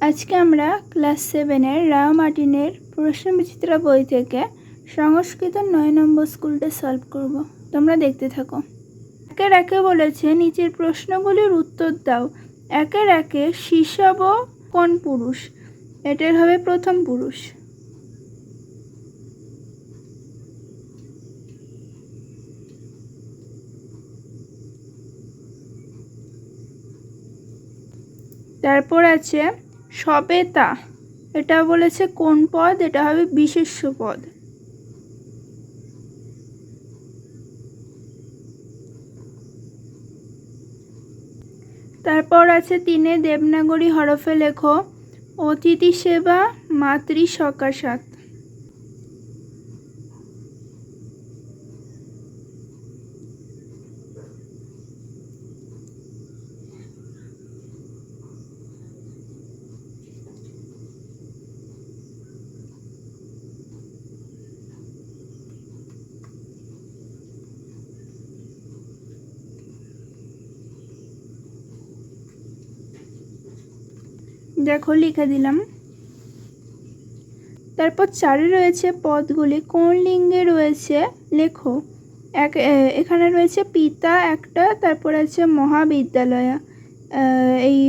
আজকে আমরা ক্লাস 7-এর রাও মার্টিনের প্রশ্নবিচিত্রা বই থেকে সংস্কৃত 9 নম্বর স্কুলটা সলভ করব। তোমরা দেখতে থাকো। একের একে বলেছে নিচের প্রশ্নগুলির উত্তর দাও। একের একে শিশব কোন পুরুষ? এটার হবে প্রথম পুরুষ। তারপর আছে সবেতা, এটা বলেছে কোন পদ? এটা হবে বিশেষ্য পদ। তারপর আছে 3 দেবনাগরী হরফে লেখো অতিথি সেবা মাতৃ সকাশাত। দেখো লিখে দিলাম। তারপর 4-এ রয়েছে পদগুলি কোন লিঙ্গে রয়েছে লেখো। এখানে রয়েছে পিতা একটা, তারপর আছে মহাবিদ্যালয়। এই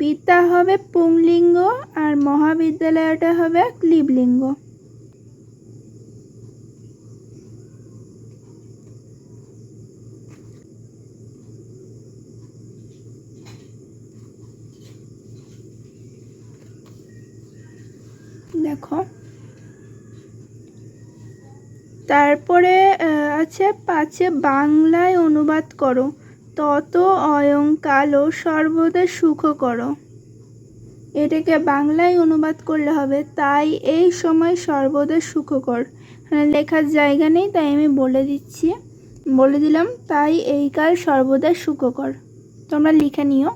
পিতা হবে পুংলিঙ্গ আর মহাবিদ্যালয়টা হবে ক্লীবলিঙ্গ। দেখো তারপরে আছে 5-এ বাংলায় অনুবাদ করো তত অয়ং কালো সর্বদা সুখ করো। এটাকে বাংলায় অনুবাদ করলে হবে তাই এই সময় সর্বদা সুখকর। মানে লেখার জায়গা নেই তাই আমি বলে দিলাম তাই এই কাল সর্বদা সুখকর। তোমরা লিখে নিও।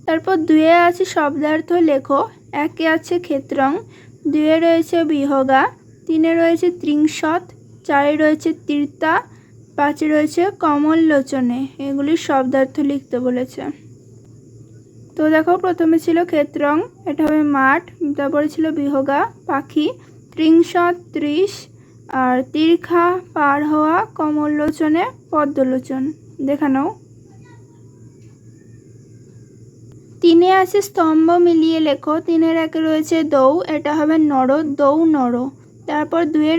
তারপর 2-এ আছে শব্দার্থ লেখো। 1-এ আছে ক্ষেত্রং, 2-এ রয়েছে বিহগা, 3-এ রয়েছে ত্রিংশত, 4-এ রয়েছে তীর্থা, 5-এ রয়েছে কমল লোচনে। এগুলির শব্দার্থ লিখতে বলেছে। তো দেখো প্রথমে ছিল ক্ষেত্রং, এটা হবে মাঠ, তারপরে ছিল বিহগা পাখি, ত্রিংশত 30, আর তীর্থা পার হওয়া, কমল লোচনে পদ্মলোচন। দেখা নাও। 3-এ আছে স্তম্ভ মিলিয়ে লেখো। 3-এর 1-এ রয়েছে দৌ, এটা হবে নর, দৌ নর। তারপর 2-এ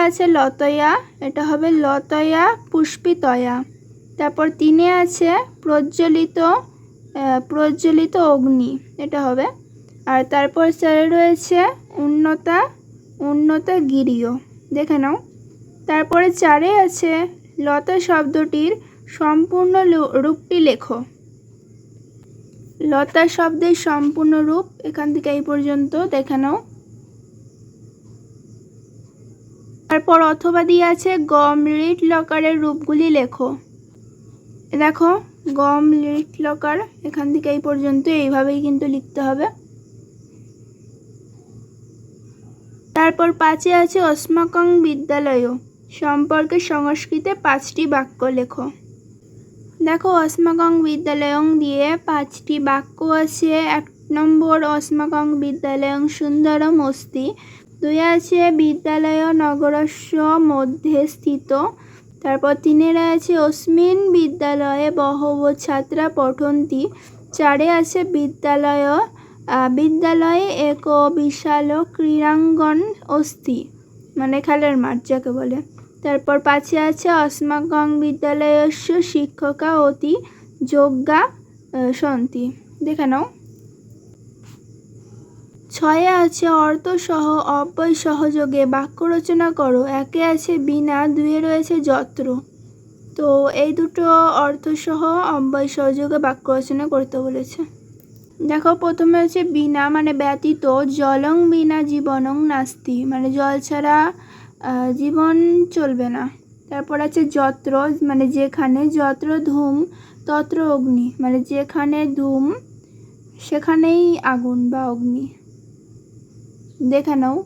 আছে লতয়া, এটা হবে লতয়া পুষ্পিতয়া। তারপর 3-এ আছে প্রজ্বলিত অগ্নি, এটা হবে। আর তারপর 4-এ রয়েছে উন্নতা গিরিয়। দেখে নাও। তারপরে 4-এ আছে লতা শব্দটির সম্পূর্ণ রূপটি লেখো। লতা শব্দের সম্পূর্ণ রূপ এখান থেকে এই পর্যন্ত দেখে নাও। তারপর অথবা দিয়ে আছে গম লিট লকারের রূপগুলি লেখো। দেখো গম লিট লকার এখান থেকে এই পর্যন্ত এইভাবেই কিন্তু লিখতে হবে। তারপর 5-এ আছে অস্মাকং বিদ্যালয় সম্পর্কে সংস্কৃতে 5টি বাক্য লেখো। দেখো অস্মাকং বিদ্যালয়ং দিয়ে 5টি বাক্য আছে। 1 নম্বর অস্মাকং বিদ্যালয়ং সুন্দরম অস্তি। 2-এ আছে বিদ্যালয় নগরস্য মধ্যে স্থিত। তারপর 3-এ আছে অস্মিন বিদ্যালয়ে বহব ছাত্রা পঠন্তি। 4-এ আছে বিদ্যালয়ে এক বিশাল ক্রীড়াঙ্গন অস্তি, মানে খেলার মাঠ যাকে বলে। তারপর 5-এ আছে অস্মাকং বিদ্যালয়স্য শিক্ষকা অতি যোগ্যা সন্তি। দেখে নাও। 6-এ আছে অর্থ সহ অব্যয় সহযোগে বাক্য রচনা করো। 1-এ আছে বিনা, 2-এ রয়েছে যত্র। তো এই দুটো অর্থ সহ অব্যয় সহযোগে বাক্য রচনা করতে বলেছে। দেখো প্রথমে আছে বিনা মানে ব্যতীত, জলং বিনা জীবনং নাস্তি, মানে জল ছাড়া জীবন চলবে না। তারপর আছে যত্র মানে যেখানে, যত্র ধূম তত্র অগ্নি, মানে যেখানে ধূম সেখানেই আগুন বা অগ্নি। দেখে নাও।